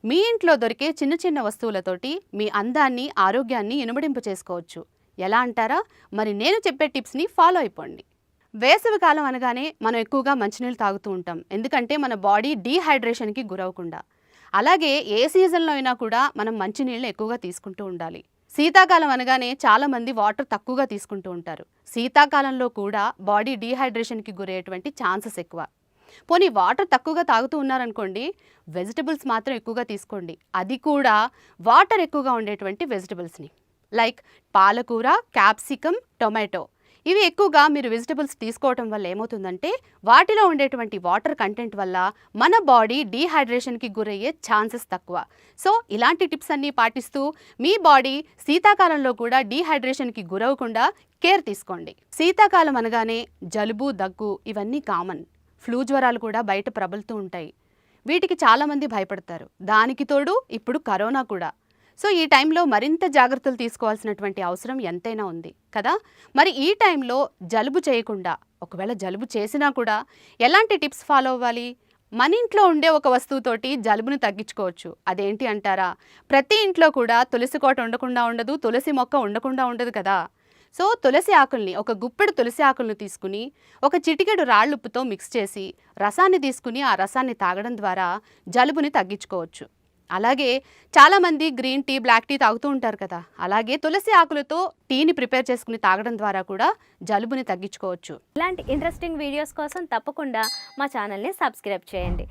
మీ ఇంట్లో దొరికే చిన్న చిన్న వస్తువులతోటి మీ అందాన్ని, ఆరోగ్యాన్ని ఇనుమడింపు చేసుకోవచ్చు. ఎలా అంటారా? మరి నేను చెప్పే టిప్స్ని ఫాలో అయిపోండి. వేసవి కాలం అనగానే మనం ఎక్కువగా మంచినీళ్ళు తాగుతూ ఉంటాం. ఎందుకంటే మన బాడీ డీహైడ్రేషన్కి గురవకుండా. అలాగే ఏ సీజన్లో అయినా కూడా మనం మంచినీళ్ళు ఎక్కువగా తీసుకుంటూ ఉండాలి. శీతాకాలం అనగానే చాలామంది వాటర్ తక్కువగా తీసుకుంటూ ఉంటారు. శీతాకాలంలో కూడా బాడీ డీహైడ్రేషన్కి గురయ్యేటువంటి ఛాన్సెస్ ఎక్కువ. పోనీ వాటర్ తక్కువగా తాగుతూ ఉన్నారనుకోండి, వెజిటబుల్స్ మాత్రం ఎక్కువగా తీసుకోండి. అది కూడా వాటర్ ఎక్కువగా ఉండేటువంటి వెజిటబుల్స్ని, లైక్ పాలకూర, క్యాప్సికమ్, టొమాటో. ఇవి ఎక్కువగా మీరు వెజిటబుల్స్ తీసుకోవటం వల్ల ఏమవుతుందంటే వాటిలో ఉండేటువంటి వాటర్ కంటెంట్ వల్ల మన బాడీ డీహైడ్రేషన్కి గురయ్యే ఛాన్సెస్ తక్కువ. సో ఇలాంటి టిప్స్ అన్నీ పాటిస్తూ మీ బాడీ శీతాకాలంలో కూడా డీహైడ్రేషన్కి గురవకుండా కేర్ తీసుకోండి. శీతాకాలం అనగానే జలుబు, దగ్గు ఇవన్నీ కామన్. ఫ్లూ జ్వరాలు కూడా బయట ప్రబలుతూ ఉంటాయి. వీటికి చాలామంది భయపడతారు. దానికి తోడు ఇప్పుడు కరోనా కూడా. సో ఈ టైంలో మరింత జాగ్రత్తలు తీసుకోవాల్సినటువంటి అవసరం ఎంతైనా ఉంది కదా. మరి ఈ టైంలో జలుబు చేయకుండా, ఒకవేళ జలుబు చేసినా కూడా ఎలాంటి టిప్స్ ఫాలో అవ్వాలి? మన ఇంట్లో ఉండే ఒక వస్తువుతోటి జలుబుని తగ్గించుకోవచ్చు. అదేంటి అంటారా? ప్రతి ఇంట్లో కూడా తులసి కోట ఉండకుండా ఉండదు, తులసి మొక్క ఉండకుండా ఉండదు కదా. సో తులసి ఆకుల్ని, ఒక గుప్పెడు తులసి ఆకులను తీసుకుని ఒక చిటికెడు రాళ్ళుప్పుతో మిక్స్ చేసి రసాన్ని తీసుకుని ఆ రసాన్ని తాగడం ద్వారా జలుబుని తగ్గించుకోవచ్చు. అలాగే చాలామంది గ్రీన్ టీ, బ్లాక్ టీ తాగుతూ ఉంటారు కదా. అలాగే తులసి ఆకులతో టీని ప్రిపేర్ చేసుకుని తాగడం ద్వారా కూడా జలుబుని తగ్గించుకోవచ్చు. ఇలాంటి ఇంట్రెస్టింగ్ వీడియోస్ కోసం తప్పకుండా మా ఛానల్ని సబ్స్క్రైబ్ చేయండి.